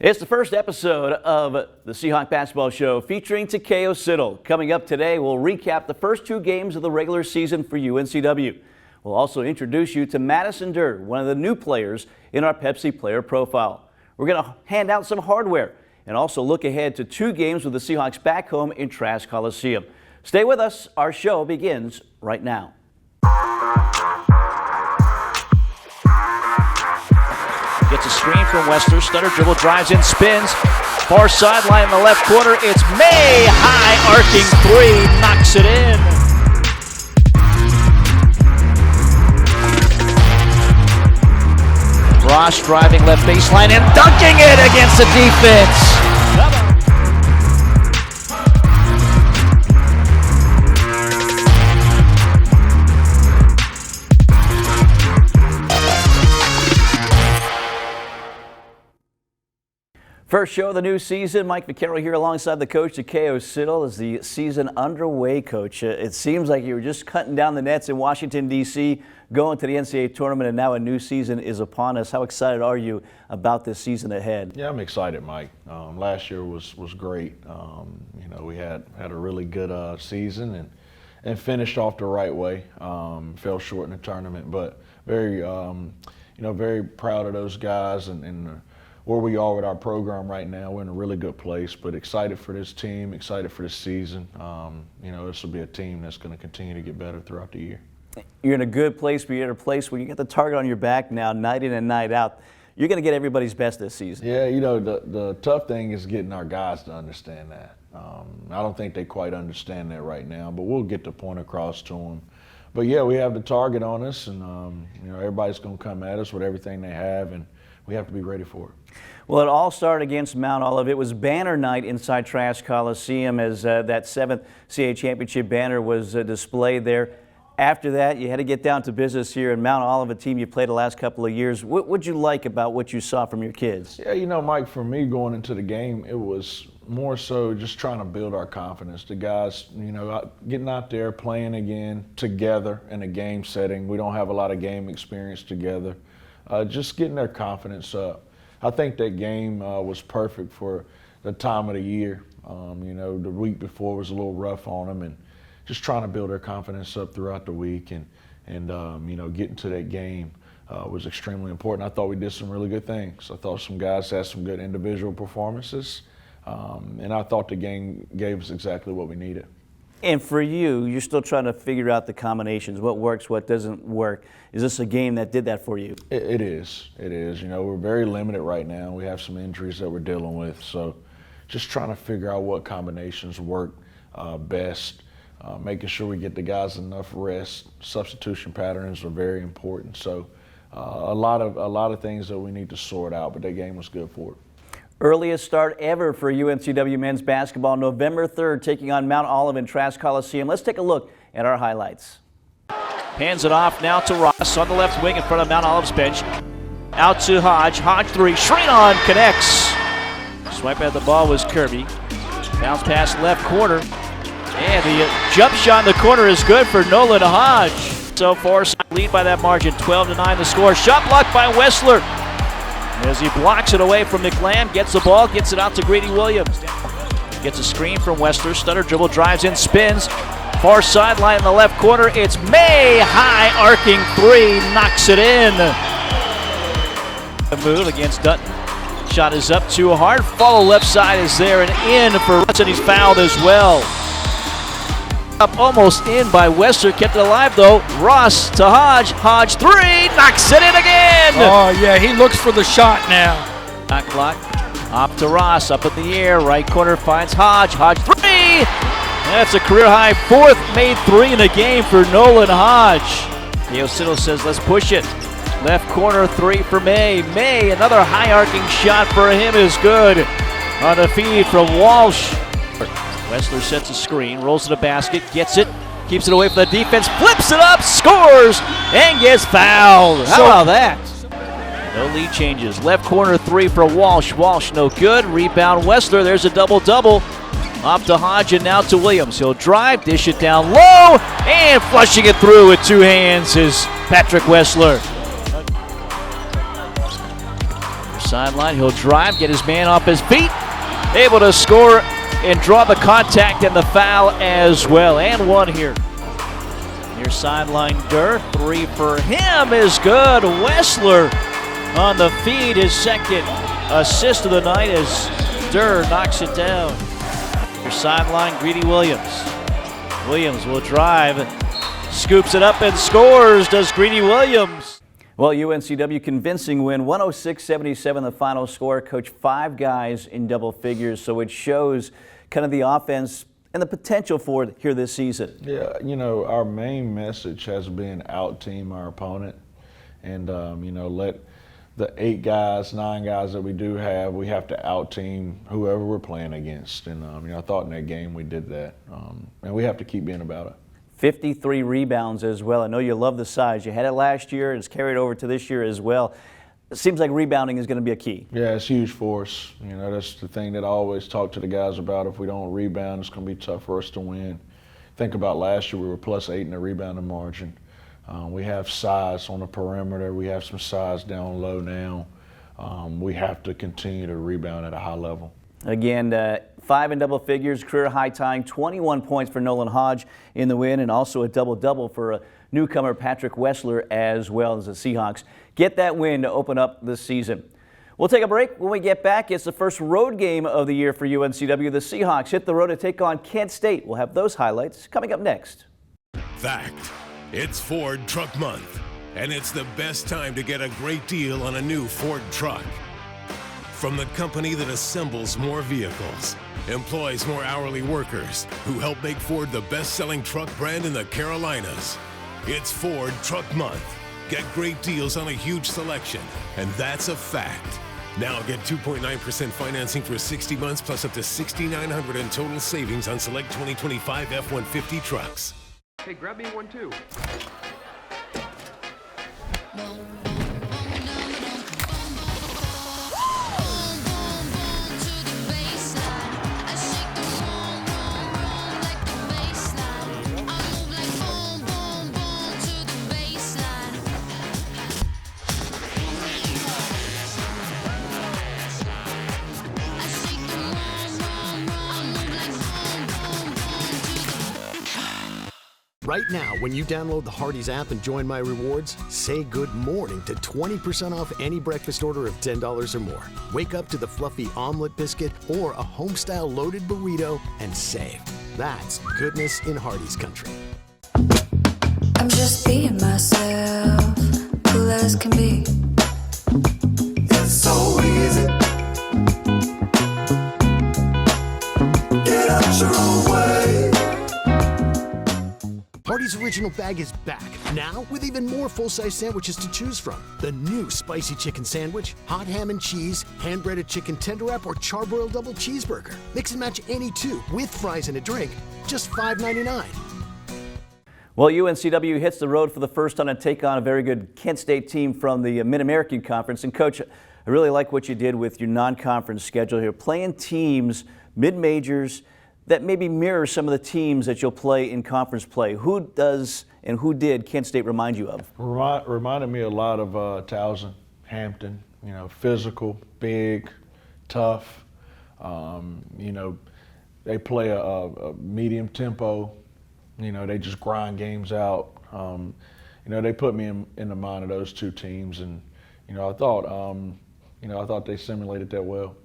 It's the first episode of the Seahawk Basketball Show featuring Takeo Siddle. Coming up today, we'll recap the first two games of the regular season for UNCW. We'll also introduce you to Madison Durr, one of the new players in our Pepsi player profile. We're going to hand out some hardware and also look ahead to two games with the Seahawks back home in Trask Coliseum. Stay with us. Our show begins right now. Gets a screen from Wester. Stutter dribble, drives in, spins. Far sideline in the left corner. It's May. High arcing three. Knocks it in. Ross driving left baseline and dunking it against the defense. First show of the new season. Mike McCarroll here alongside the coach, Takeo Siddle, as the season underway, Coach. It seems like you were just cutting down the nets in Washington, D.C., going to the NCAA tournament, and now a new season is upon us. How excited are you about this season ahead? Yeah, I'm excited, Mike. Last year was great. We had a really good season and finished off the right way. Fell short in the tournament, but very proud of those guys and where we are with our program right now. We're in a really good place, but excited for this team, excited for this season. This will be a team that's going to continue to get better throughout the year. You're in a good place, but you're in a place where you get the target on your back now, night in and night out. You're going to get everybody's best this season. Yeah, the tough thing is getting our guys to understand that. I don't think they quite understand that right now, but we'll get the point across to them. But yeah, we have the target on us, and everybody's going to come at us with everything they have, and we have to be ready for it. Well, it all started against Mount Olive. It was banner night inside Trask Coliseum as that 7th CAA championship banner was displayed there. After that, you had to get down to business here in Mount Olive, a team you played the last couple of years. What would you like about what you saw from your kids? Yeah, Mike, for me going into the game, it was more so just trying to build our confidence. The guys, getting out there, playing again together in a game setting. We don't have a lot of game experience together. Just getting their confidence up. I think that game was perfect for the time of the year. The week before was a little rough on them, and just trying to build their confidence up throughout the week and getting to that game was extremely important. I thought we did some really good things. I thought some guys had some good individual performances, and I thought the game gave us exactly what we needed. And for you, you're still trying to figure out the combinations, what works, what doesn't work. Is this a game that did that for you? It is. It is. We're very limited right now. We have some injuries that we're dealing with. So just trying to figure out what combinations work best, making sure we get the guys enough rest. Substitution patterns are very important. So a lot of things that we need to sort out, but that game was good for it. Earliest start ever for UNCW men's basketball, November 3rd, taking on Mount Olive in Trask Coliseum. Let's take a look at our highlights. Hands it off now to Ross on the left wing in front of Mount Olive's bench. Out to Hodge. Hodge three. Shrinon connects. Swipe at the ball was Kirby. Bounce pass left corner. And the jump shot in the corner is good for Nolan Hodge. So far, lead by that margin, 12-9 the score. Shot blocked by Wessler. As he blocks it away from McLand, gets the ball, gets it out to Grady Williams. Gets a screen from Wester. Stutter dribble, drives in, spins. Far sideline in the left corner. It's May. High arcing three. Knocks it in. The move against Dutton. Shot is up too hard. Follow left side is there and in for Russ, and he's fouled as well. Up almost in by Wester. Kept it alive though. Ross to Hodge. Hodge three. Knocks it in again. Oh yeah, he looks for the shot now. Shot clock. Up to Ross. Up in the air. Right corner finds Hodge. Hodge three. That's a career high fourth made three in a game for Nolan Hodge. Takeo Siddle says let's push it. Left corner three for May. May, another high arcing shot for him is good. On the feed from Walsh. Wessler sets a screen, rolls to the basket, gets it, keeps it away from the defense, flips it up, scores, and gets fouled. How about that? No lead changes. Left corner three for Walsh. Walsh no good. Rebound Wessler. There's a double-double. Off to Hodge and now to Williams. He'll drive, dish it down low, and flushing it through with two hands is Patrick Wessler. sideline, he'll drive, get his man off his feet, able to score and draw the contact and the foul as well. And one here. Near sideline, Durr, 3 for him is good. Wessler on the feed, his second assist of the night as Durr knocks it down. Near sideline, Greedy Williams. Williams will drive, scoops it up and scores, does Greedy Williams. Well, UNCW convincing win, 106-77 the final score. Coach 5 guys in double figures, so it shows kind of the offense and the potential for it here this season. Yeah, you know, our main message has been out-team our opponent and, you know, let the 8 guys, 9 guys that we do have, we have to out-team whoever we're playing against. And, you know, I thought in that game we did that. And we have to keep being about it. 53 rebounds as well. I know you love the size. You had it last year. It's carried over to this year as well. It seems like rebounding is going to be a key. Yeah, it's huge for us. You know, that's the thing that I always talk to the guys about. If we don't rebound, it's going to be tough for us to win. Think about last year, we were +8 in the rebounding margin. We have size on the perimeter. We have some size down low now. We have to continue to rebound at a high level. Again, 5 in double figures, career high tying 21 points for Nolan Hodge in the win, and also a double-double for a newcomer Patrick Wessler as well as the Seahawks get that win to open up this season. We'll take a break. When we get back, it's the first road game of the year for UNCW. The Seahawks hit the road to take on Kent State. We'll have those highlights coming up next. Fact, it's Ford Truck Month, and it's the best time to get a great deal on a new Ford truck. From the company that assembles more vehicles, employs more hourly workers, who help make Ford the best-selling truck brand in the Carolinas. It's Ford Truck Month. Get great deals on a huge selection, and that's a fact. Now get 2.9% financing for 60 months plus up to $6,900 in total savings on select 2025 F-150 trucks. Hey, grab me one too. Right now, when you download the Hardee's app and join My Rewards, say good morning to 20% off any breakfast order of $10 or more. Wake up to the fluffy omelet biscuit or a home-style loaded burrito and save. That's goodness in Hardee's country. I'm just being myself, cool as can be. It's so easy. Get out your own way. Hardee's Original Bag is back, now with even more full-size sandwiches to choose from. The new Spicy Chicken Sandwich, Hot Ham and Cheese, Hand-Breaded Chicken Tender Wrap, or Charbroiled Double Cheeseburger. Mix and match any two, with fries and a drink, just $5.99. Well, UNCW hits the road for the first time to take on a very good Kent State team from the Mid-American Conference. And Coach, I really like what you did with your non-conference schedule here, playing teams, mid-majors, that maybe mirror some of the teams that you'll play in conference play. Who does and who did Kent State remind you of? Reminded me a lot of Towson, Hampton. You know, physical, big, tough. You know, they play a medium tempo. You know, they just grind games out. You know, they put me in the mind of those two teams, and you know, I thought they simulated that well.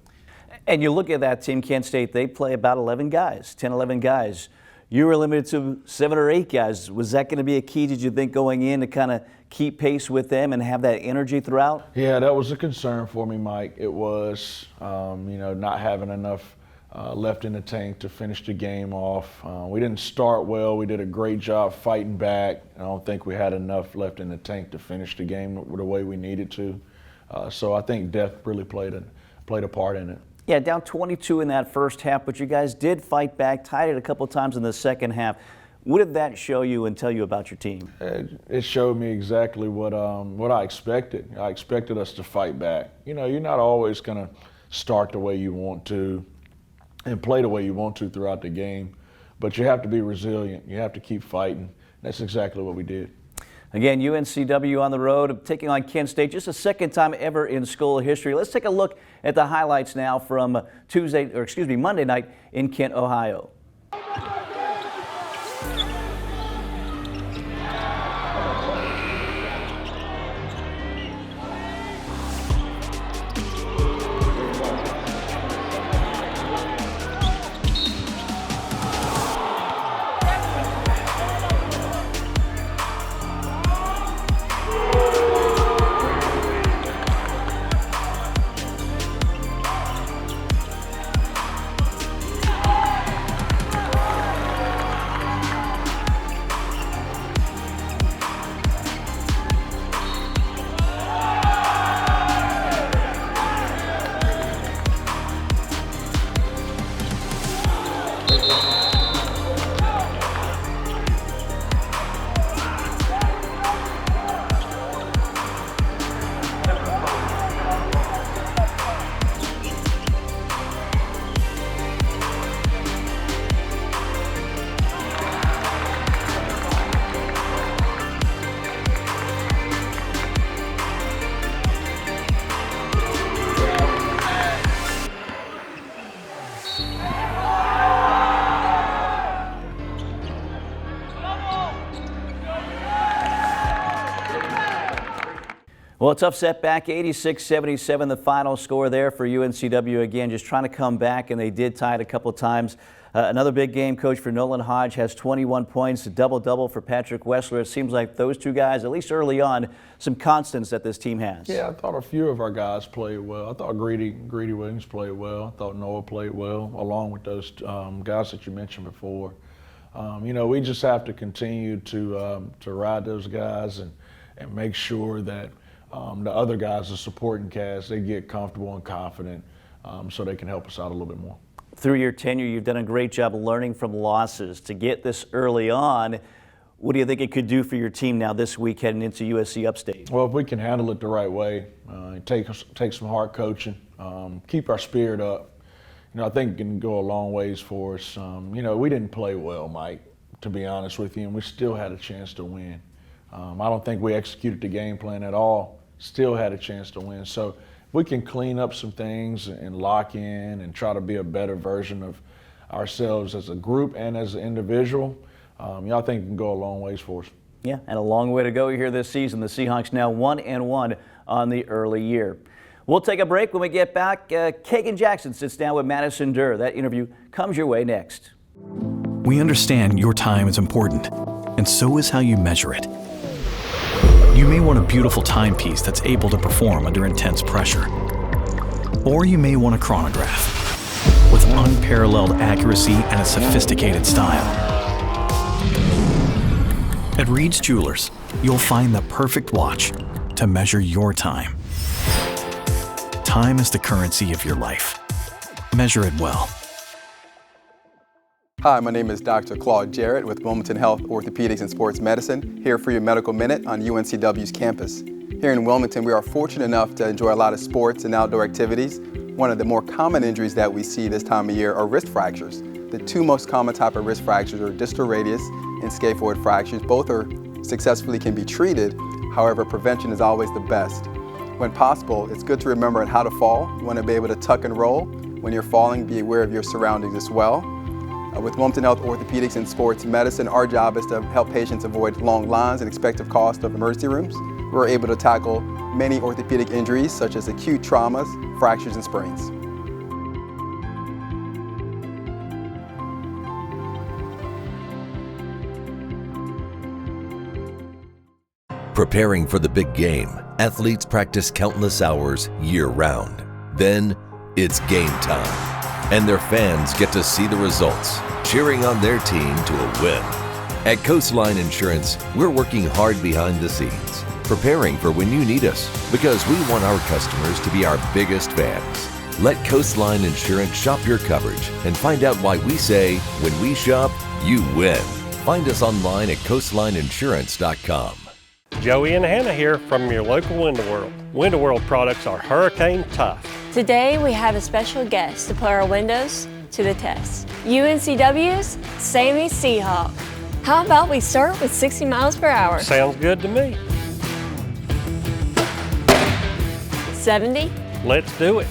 And you look at that team, Kent State, they play about 11 guys, 10, 11 guys. You were limited to 7 or 8 guys. Was that going to be a key, did you think, going in to kind of keep pace with them and have that energy throughout? Yeah, that was a concern for me, Mike. It was, you know, not having enough left in the tank to finish the game off. We didn't start well. We did a great job fighting back. I don't think we had enough left in the tank to finish the game the way we needed to. So I think depth really played a part in it. Yeah, down 22 in that first half, but you guys did fight back, tied it a couple times in the second half. What did that show you and tell you about your team? It showed me exactly what I expected. I expected us to fight back. You know, you're not always going to start the way you want to and play the way you want to throughout the game, but you have to be resilient. You have to keep fighting. That's exactly what we did. Again, UNCW on the road, taking on Kent State, just the second time ever in school history. Let's take a look at the highlights now from Monday night in Kent, Ohio. Well, a tough setback, 86-77, the final score there for UNCW. Again, just trying to come back, and they did tie it a couple of times. Another big game, coach, for Nolan Hodge, has 21 points, a double-double for Patrick Wessler. It seems like those two guys, at least early on, some constants that this team has. Yeah, I thought a few of our guys played well. I thought Greedy Williams played well. I thought Noah played well, along with those guys that you mentioned before. We just have to continue to ride those guys and make sure that the other guys, the supporting cast, they get comfortable and confident so they can help us out a little bit more. Through your tenure, you've done a great job learning from losses. To get this early on, what do you think it could do for your team now this week heading into USC Upstate? Well, if we can handle it the right way, take some hard coaching, keep our spirit up, I think it can go a long ways for us. We didn't play well, Mike, to be honest with you, and we still had a chance to win. I don't think we executed the game plan at all. Still had a chance to win. So if we can clean up some things and lock in and try to be a better version of ourselves as a group and as an individual, I think it can go a long ways for us. Yeah, and a long way to go here this season. The Seahawks now 1-1 on the early year. We'll take a break. When we get back, Kagan Jackson sits down with Madison Durr. That interview comes your way next. We understand your time is important, and so is how you measure it. You may want a beautiful timepiece that's able to perform under intense pressure. Or you may want a chronograph with unparalleled accuracy and a sophisticated style. At Reed's Jewelers, you'll find the perfect watch to measure your time. Time is the currency of your life. Measure it well. Hi, my name is Dr. Claude Jarrett with Wilmington Health Orthopedics and Sports Medicine, here for your Medical Minute on UNCW's campus. Here in Wilmington, we are fortunate enough to enjoy a lot of sports and outdoor activities. One of the more common injuries that we see this time of year are wrist fractures. The two most common type of wrist fractures are distal radius and scaphoid fractures. Both successfully can be treated. However, prevention is always the best. When possible, it's good to remember how to fall. You want to be able to tuck and roll. When you're falling, be aware of your surroundings as well. With Wilmington Health Orthopedics and Sports Medicine, our job is to help patients avoid long lines and expected cost of emergency rooms. We're able to tackle many orthopedic injuries such as acute traumas, fractures, and sprains. Preparing for the big game, athletes practice countless hours year-round. Then, it's game time. And their fans get to see the results, cheering on their team to a win. At Coastline Insurance, we're working hard behind the scenes, preparing for when you need us, because we want our customers to be our biggest fans. Let Coastline Insurance shop your coverage and find out why we say, when we shop, you win. Find us online at coastlineinsurance.com. Joey and Hannah here from your local Window World. Window World products are hurricane tough. Today we have a special guest to put our windows to the test. UNCW's Sammy Seahawk. How about we start with 60 miles per hour? Sounds good to me. 70? Let's do it.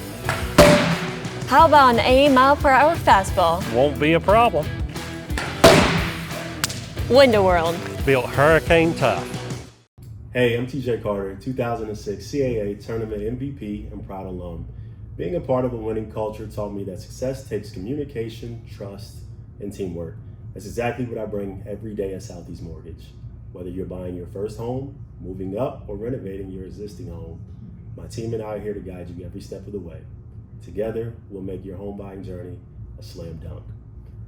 How about an 80 mile per hour fastball? Won't be a problem. Window World. Built hurricane tough. Hey, I'm TJ Carter, 2006 CAA Tournament MVP and proud alum. Being a part of a winning culture taught me that success takes communication, trust, and teamwork. That's exactly what I bring every day at Southeast Mortgage. Whether you're buying your first home, moving up, or renovating your existing home, my team and I are here to guide you every step of the way. Together, we'll make your home buying journey a slam dunk.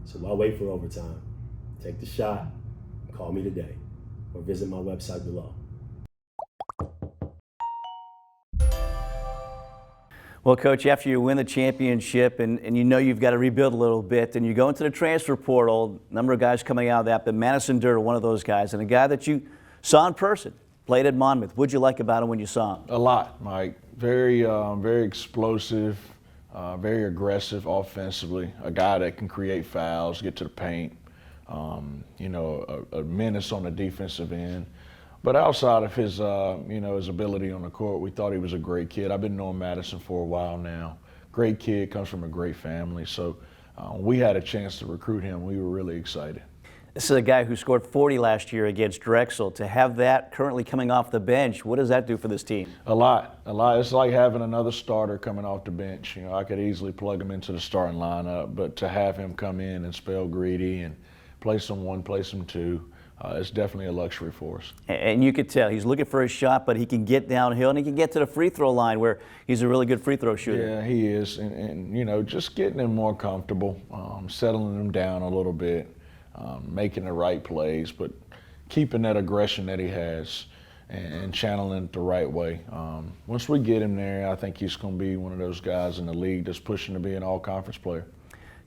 So why wait for overtime? Take the shot, call me today, or visit my website below. Well, Coach, after you win the championship and you know you've got to rebuild a little bit, and you go into the transfer portal, a number of guys coming out of that, but Madison Durr, one of those guys, and a guy that you saw in person, played at Monmouth. What'd you like about him when you saw him? A lot, Mike. Very explosive, very aggressive offensively. A guy that can create fouls, get to the paint. A menace on the defensive end. But outside of his, his ability on the court, we thought he was a great kid. I've been knowing Madison for a while now. Great kid, comes from a great family. So we had a chance to recruit him. We were really excited. This is a guy who scored 40 last year against Drexel. To have that currently coming off the bench, what does that do for this team? A lot. It's like having another starter coming off the bench. I could easily plug him into the starting lineup, but to have him come in and spell greedy and play some one, play some two, it's definitely a luxury for us. And you could tell he's looking for a shot, but he can get downhill and he can get to the free throw line where he's a really good free throw shooter. Yeah, he is. And just getting him more comfortable, settling him down a little bit, making the right plays, but keeping that aggression that he has and channeling it the right way. Once we get him there, I think he's going to be one of those guys in the league that's pushing to be an all-conference player.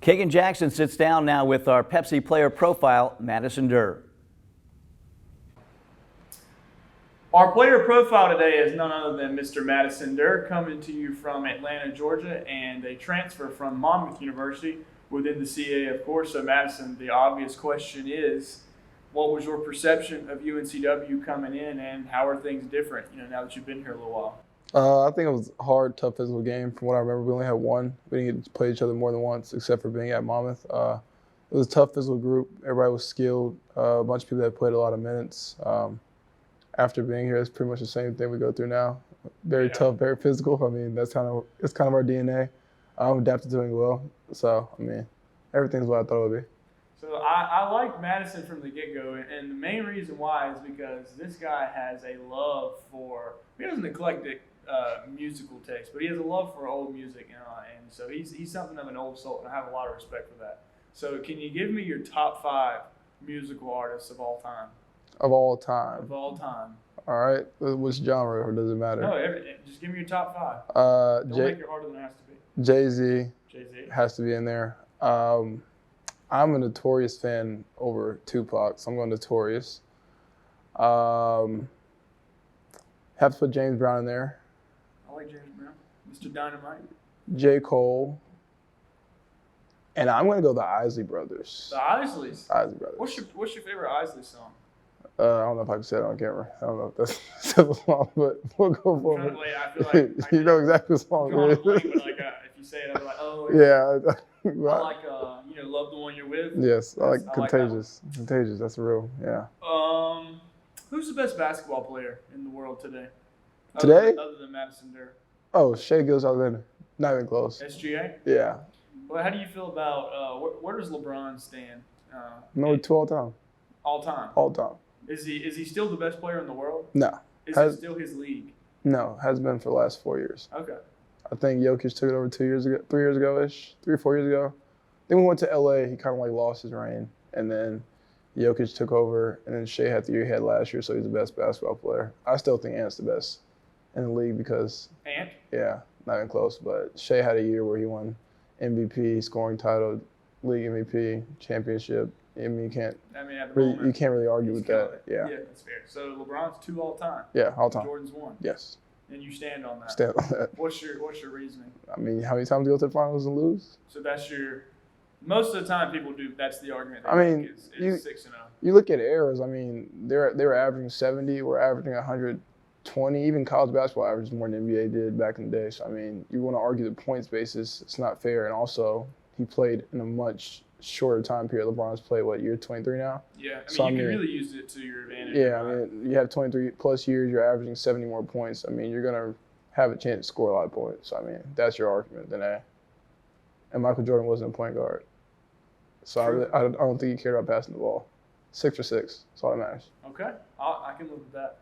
Kagan Jackson sits down now with our Pepsi player profile, Madison Durr. Our player profile today is none other than Mr. Madison Durr, coming to you from Atlanta, Georgia, and a transfer from Monmouth University within the CAA, of course. So, Madison, the obvious question is, what was your perception of UNCW coming in, and how are things different, now that you've been here a little while? I think it was a hard, tough physical game. From what I remember, we only had one. We didn't get to play each other more than once, except for being at Monmouth. It was a tough physical group. Everybody was skilled. A bunch of people that played a lot of minutes. After being here, it's pretty much the same thing we go through now. Very tough, very physical. I mean, it's kind of our DNA. I'm adapted to doing well. So, everything's what I thought it would be. So I like Madison from the get-go, and the main reason why is because this guy has a love for, he has an eclectic musical taste, but he has a love for old music, and so he's something of an old soul, and I have a lot of respect for that. So can you give me your top 5 musical artists of all time? Of all time? Of all time. All right. Which genre, or does it matter? No, everything. Just give me your top 5. Don't make it harder than it has to be. Jay-Z. Jay-Z. Has to be in there. I'm a Notorious fan over Tupac, so I'm going Notorious. Have to put James Brown in there. I like James Brown. Mr. Dynamite. J. Cole. And I'm going to go the Isley Brothers. The Isleys? Isley Brothers. What's your favorite Isley song? I don't know if I can say it on camera. I don't know if that's the song, but we'll go for it. I feel like you know exactly what song it is. But if you say it, I'll be like, oh. Yeah. I like, Love the One You're With. Yes, I like Contagious. Like Contagious, that's real, yeah. Who's the best basketball player in the world today? Today? Other than Madison Durr. Oh, Shai Gilgeous-Alexander. Not even close. SGA? Yeah. Well, how do you feel about, where does LeBron stand? Number 2 all time. All time? All time. Is he still the best player in the world? No. Is it still his league? No, has been for the last 4 years. Okay. I think Jokic took it over 3 years ago-ish, 3 or 4 years ago. Then we went to LA, he kind of lost his reign. And then Jokic took over, and then Shai had the year he had last year, so he's the best basketball player. I still think Ant's the best in the league because Ant? Yeah, not even close. But Shai had a year where he won MVP, scoring title, league MVP, championship. You can't really argue with that. Yeah, that's fair. So LeBron's 2 all time. Yeah, all time. Jordan's 1. Yes. And you stand on that. Stand on that. What's your reasoning? How many times do you go to the finals and lose? So that's your Most of the time, people do. That's the argument. I mean, is 6-0. You look at errors. I mean, they were averaging 70. We're averaging 120. Even college basketball averages more than NBA did back in the day. So I mean, you want to argue the points basis. It's not fair. And also, he played in a much shorter time period. LeBron's played year 23 now. Yeah, I mean, so, you can really use it to your advantage. Yeah, I mean, you have 23 plus years. You're averaging 70 more points. I mean, you're gonna have a chance to score a lot of points. So, I mean, that's your argument. Then, and Michael Jordan wasn't a point guard. So I don't think he cared about passing the ball. 6 for 6. That's all that matters. Okay, I can live with that.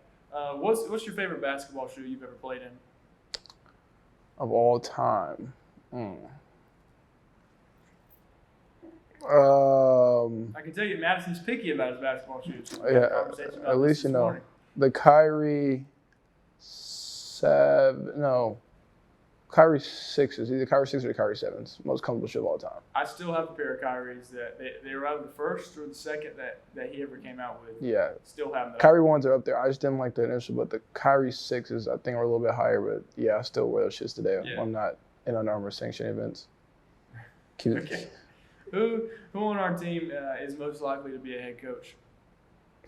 What's your favorite basketball shoe you've ever played in? Of all time. I can tell you Madison's picky about his basketball shoes. Yeah, at least you know. The Kyrie 6s, either Kyrie 6 or the Kyrie 7s. Most comfortable shoe of all time. I still have a pair of Kyries that they were either the first or the second that he ever came out with. Yeah. Still have those. Kyrie 1s are up there. I just didn't like the initial, but the Kyrie 6s I think are a little bit higher. But yeah, I still wear those shoes today. Yeah. I'm not in Under Armour sanctioned events. Okay. Who on our team is most likely to be a head coach?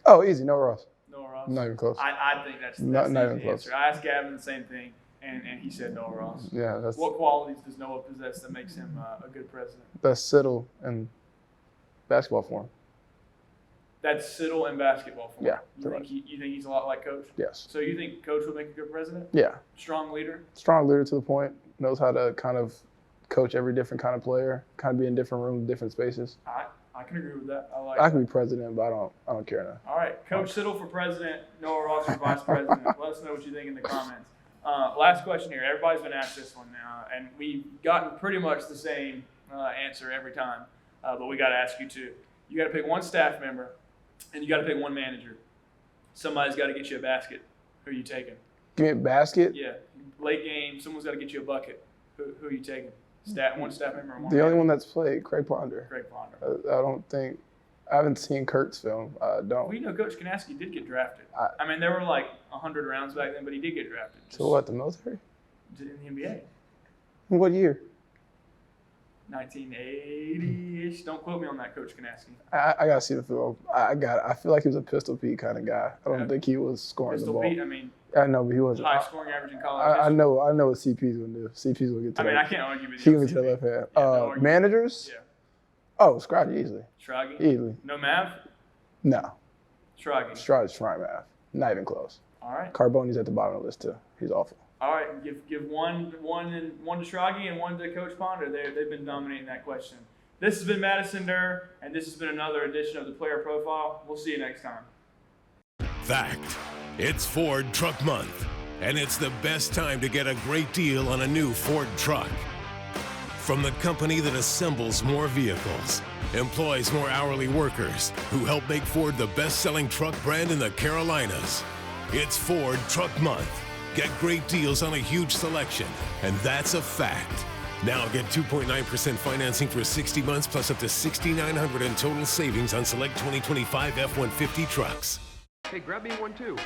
Oh, easy. Noah Ross. Noah Ross? Not even close. I think that's not the even close. answer. I asked Gavin the same thing, and he said Noah Ross. Yeah, what qualities does Noah possess that makes him a good president? That's Siddle in basketball form. That's Siddle in basketball form. Yeah. You think he's a lot like Coach? Yes. So you think Coach will make a good president? Yeah. Strong leader? Strong leader to the point. Knows how to kind of coach every different kind of player. Kind of be in different rooms, different spaces. I can agree with that. I can be president, but I don't care now. All right, Coach Siddle for president, Noah Ross for vice president. Let us know what you think in the comments. Last question here. Everybody's been asked this one now, and we've gotten pretty much the same answer every time, but we got to ask you too. You got to pick one staff member, and you got to pick one manager. Somebody's got to get you a basket. Who are you taking? Give me a basket? Yeah. Late game, someone's got to get you a bucket. Who are you taking? One staff member and one The manager? only one that's played, Craig Ponder. Craig Ponder. I haven't seen Kurt's film. I don't. Well, you know, Coach Kanaski did get drafted. I mean, there were like 100 rounds back then, but he did get drafted. So what, the military? In the NBA. What year? 1980-ish. Don't quote me on that, Coach Kanaski. I got to see the film. I feel like he was a pistol Pete kind of guy. I don't think he was scoring the ball. Pistol Pete, I mean. I know, but he wasn't. High scoring average in college. I know what CP's going to do. CP's going to get to I mean, I can't argue with you. He can get to the left hand. Yeah, managers? Yeah. Oh, Scroggy easily. Scroggy? Easily. No Mav? No. Scroggy. Scroggy's trying Mav. Not even close. All right. Carboni's at the bottom of the list too. He's awful. All right, give one to Scroggy and one to Coach Ponder. They've been dominating that question. This has been Madison Durr, and this has been another edition of the Player Profile. We'll see you next time. Fact. It's Ford Truck Month, and it's the best time to get a great deal on a new Ford truck. From the company that assembles more vehicles, employs more hourly workers, who help make Ford the best-selling truck brand in the Carolinas. It's Ford Truck Month. Get great deals on a huge selection, and that's a fact. Now get 2.9% financing for 60 months plus up to $6,900 in total savings on select 2025 F-150 trucks. Hey, grab me one too.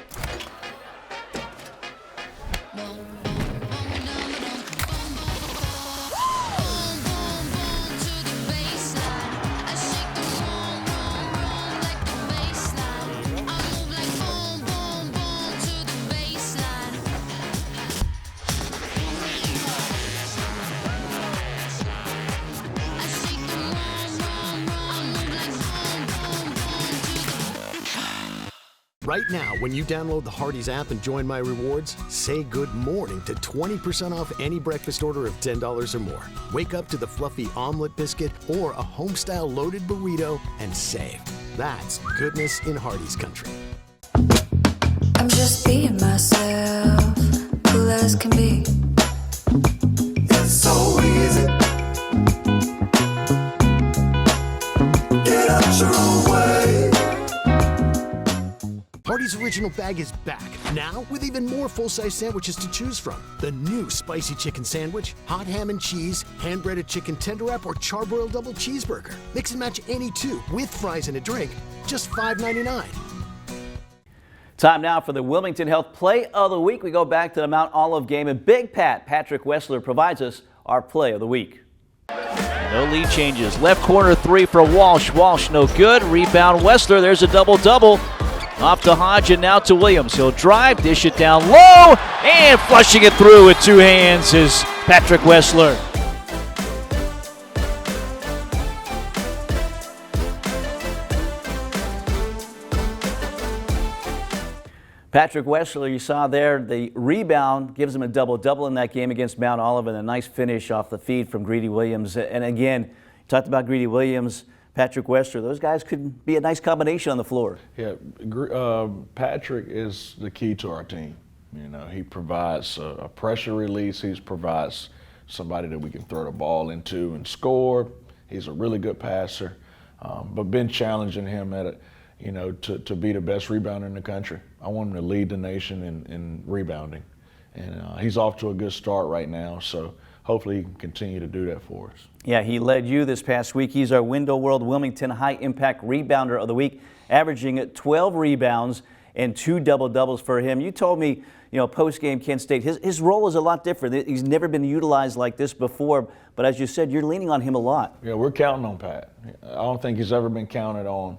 Right now, when you download the Hardee's app and join My Rewards, say good morning to 20% off any breakfast order of $10 or more. Wake up to the fluffy omelet biscuit or a home-style loaded burrito and save. That's goodness in Hardee's country. I'm just being myself, cool as can be. It's so easy. Get out your own way. Hardee's Original Bag is back, now with even more full-size sandwiches to choose from. The new Spicy Chicken Sandwich, Hot Ham and Cheese, Hand-Breaded Chicken Tender Wrap, or Charbroiled Double Cheeseburger. Mix and match any two, with fries and a drink, just $5.99. Time now for the Wilmington Health Play of the Week. We go back to the Mount Olive game, and Big Patrick Wessler, provides us our Play of the Week. No lead changes. Left corner three for Walsh. Walsh no good. Rebound Wessler. There's a double-double. Off to Hodge and now to Williams. He'll drive, dish it down low, and flushing it through with two hands is Patrick Wessler. Patrick Wessler, you saw there, the rebound gives him a double-double in that game against Mount Olive, and a nice finish off the feed from Greedy Williams. And again, you talked about Greedy Williams, Patrick Wessler. Those guys could be a nice combination on the floor. Yeah, Patrick is the key to our team. You know, he provides a pressure release. He provides somebody that we can throw the ball into and score. He's a really good passer, but been challenging him at it. You know, to be the best rebounder in the country. I want him to lead the nation in rebounding. And he's off to a good start right now, so hopefully he can continue to do that for us. Yeah, he led you this past week. He's our Window World Wilmington High Impact Rebounder of the Week, averaging 12 rebounds and 2 double-doubles for him. You told me, you know, post-game Kent State, his role is a lot different. He's never been utilized like this before, but as you said, you're leaning on him a lot. Yeah, we're counting on Pat. I don't think he's ever been counted on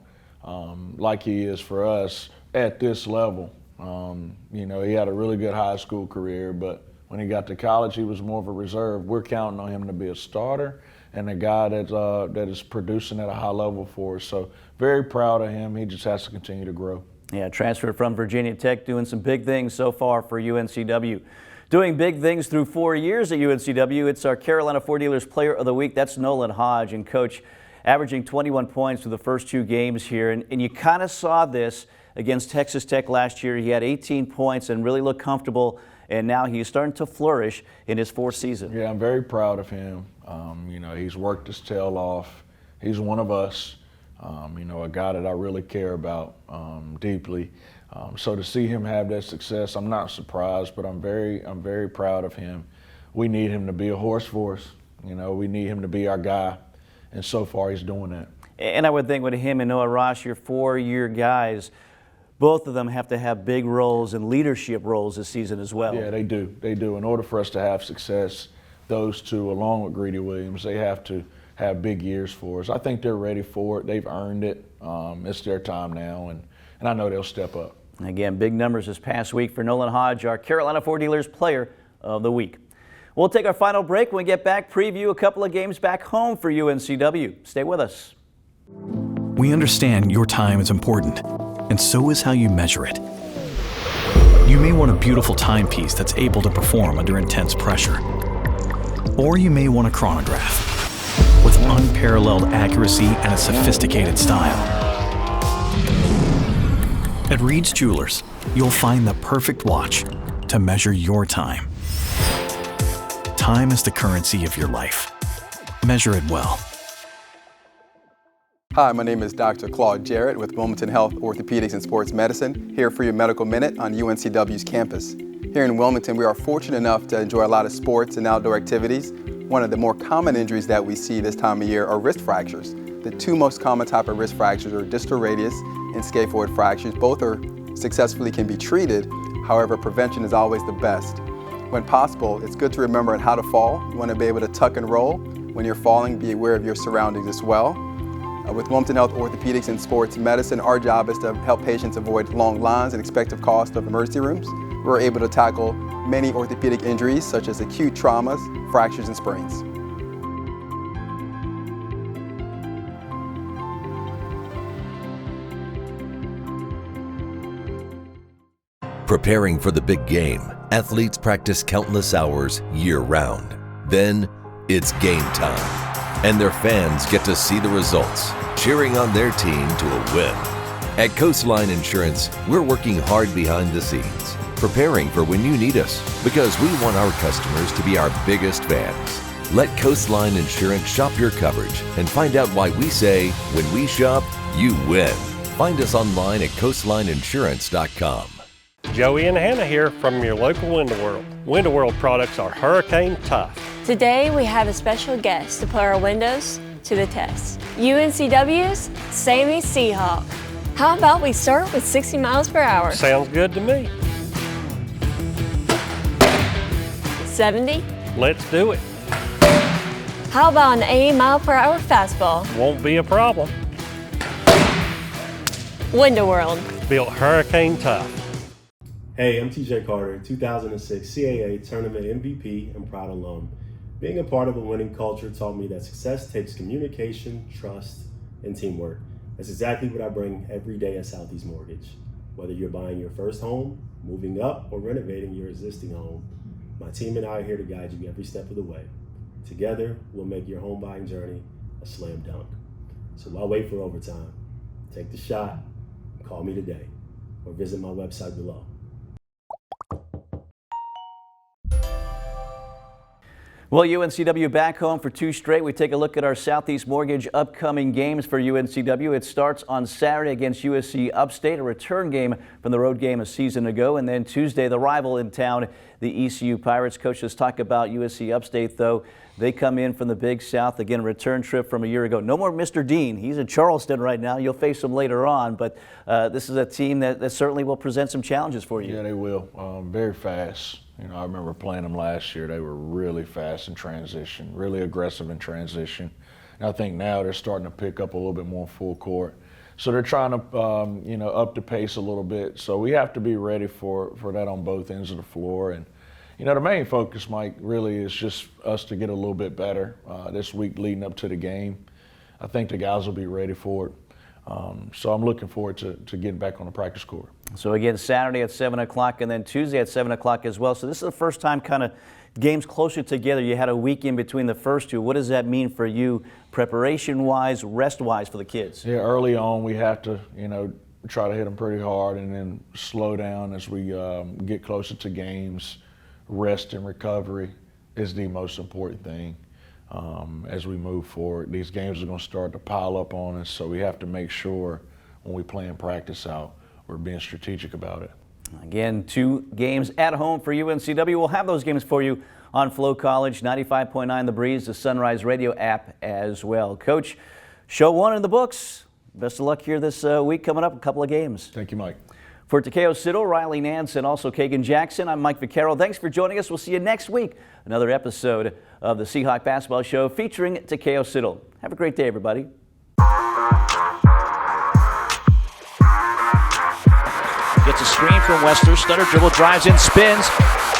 like he is for us at this level. You know, he had a really good high school career, but when he got to college, he was more of a reserve. We're counting on him to be a starter and a guy that is producing at a high level for us. So very proud of him. He just has to continue to grow. Yeah, transferred from Virginia Tech, doing some big things so far for UNCW. Doing big things through 4 years at UNCW, it's our Carolina Ford Dealers Player of the Week. That's Nolan Hodge. And Coach, averaging 21 points through the first 2 games here. And you kind of saw this against Texas Tech last year. He had 18 points and really looked comfortable, and now he's starting to flourish in his 4th season. Yeah, I'm very proud of him. You know, he's worked his tail off. He's one of us, you know, a guy that I really care about deeply. So to see him have that success, I'm not surprised, but I'm very proud of him. We need him to be a horse for us. You know, we need him to be our guy. And so far, he's doing that. And I would think with him and Noah Ross, your 4-year guys, both of them have to have big roles and leadership roles this season as well. Yeah, they do. They do. In order for us to have success, those two, along with Greedy Williams, they have to have big years for us. I think they're ready for it. They've earned it. It's their time now, and I know they'll step up. Again, big numbers this past week for Nolan Hodge, our Carolina Ford Dealers Player of the Week. We'll take our final break. When we get back, preview a couple of games back home for UNCW. Stay with us. We understand your time is important, and so is how you measure it. You may want a beautiful timepiece that's able to perform under intense pressure. Or you may want a chronograph with unparalleled accuracy and a sophisticated style. At Reed's Jewelers, you'll find the perfect watch to measure your time. Time is the currency of your life. Measure it well. Hi, my name is Dr. Claude Jarrett with Wilmington Health Orthopedics and Sports Medicine, here for your Medical Minute on UNCW's campus. Here in Wilmington, we are fortunate enough to enjoy a lot of sports and outdoor activities. One of the more common injuries that we see this time of year are wrist fractures. The 2 most common type of wrist fractures are distal radius and scaphoid fractures. Both successfully can be treated. However, prevention is always the best. When possible, it's good to remember how to fall. You want to be able to tuck and roll. When you're falling, be aware of your surroundings as well. With Wilmington Health Orthopedics and Sports Medicine, our job is to help patients avoid long lines and expected cost of emergency rooms. We're able to tackle many orthopedic injuries such as acute traumas, fractures, and sprains. Preparing for the big game, athletes practice countless hours year-round. Then, it's game time, and their fans get to see the results, cheering on their team to a win. At Coastline Insurance, we're working hard behind the scenes, preparing for when you need us, because we want our customers to be our biggest fans. Let Coastline Insurance shop your coverage and find out why we say, when we shop, you win. Find us online at coastlineinsurance.com. Joey and Hannah here from your local Window World. Window World products are hurricane tough. Today we have a special guest to put our windows to the test. UNCW's Sammy Seahawk. How about we start with 60 miles per hour? Sounds good to me. 70? Let's do it. How about an 80 mile per hour fastball? Won't be a problem. Window World. Built hurricane tough. Hey, I'm TJ Carter, 2006 CAA Tournament MVP and proud alum. Being a part of a winning culture taught me that success takes communication, trust, and teamwork. That's exactly what I bring every day at Southeast Mortgage. Whether you're buying your first home, moving up, or renovating your existing home, my team and I are here to guide you every step of the way. Together, we'll make your home buying journey a slam dunk. So why wait for overtime? Take the shot, call me today, or visit my website below. Well, UNCW back home for 2 straight. We take a look at our Southeast Mortgage upcoming games for UNCW. It starts on Saturday against USC Upstate, a return game from the road game a season ago. And then Tuesday, the rival in town, the ECU Pirates. Coaches talk about USC Upstate, though. They come in from the Big South. Again, a return trip from a year ago. No more Mr. Dean. He's in Charleston right now. You'll face him later on. But this is a team that certainly will present some challenges for you. Yeah, they will. Very fast. You know, I remember playing them last year. They were really fast in transition, really aggressive in transition. And I think now they're starting to pick up a little bit more full court. So they're trying to, you know, up the pace a little bit. So we have to be ready for that on both ends of the floor. And, you know, the main focus, Mike, really is just us to get a little bit better this week leading up to the game. I think the guys will be ready for it. So I'm looking forward to getting back on the practice court. So again, Saturday at 7 o'clock and then Tuesday at 7 o'clock as well. So this is the first time kind of games closer together. You had a week in between the first two. What does that mean for you preparation-wise, rest-wise for the kids? Yeah, early on we have to, you know, try to hit them pretty hard and then slow down as we get closer to games. Rest and recovery is the most important thing. As we move forward, these games are going to start to pile up on us, so we have to make sure when we plan practice out, we're being strategic about it. Again, 2 games at home for UNCW. We'll have those games for you on Flow College, 95.9 The Breeze, the Sunrise Radio app as well. Coach, show 1 in the books. Best of luck here this week coming up, a couple of games. Thank you, Mike. For Takeo Siddle, Riley Nance, and also Kagan Jackson, I'm Mike Vaccaro. Thanks for joining us. We'll see you next week. Another episode of the Seahawk Basketball Show featuring Takeo Siddle. Have a great day, everybody. Gets a screen from Wester. Stutter dribble, drives in, spins.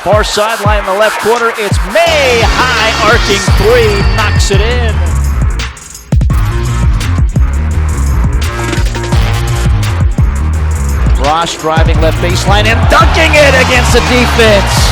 Far sideline in the left corner. It's May. High arcing 3. Knocks it in. Ross driving left baseline and dunking it against the defense.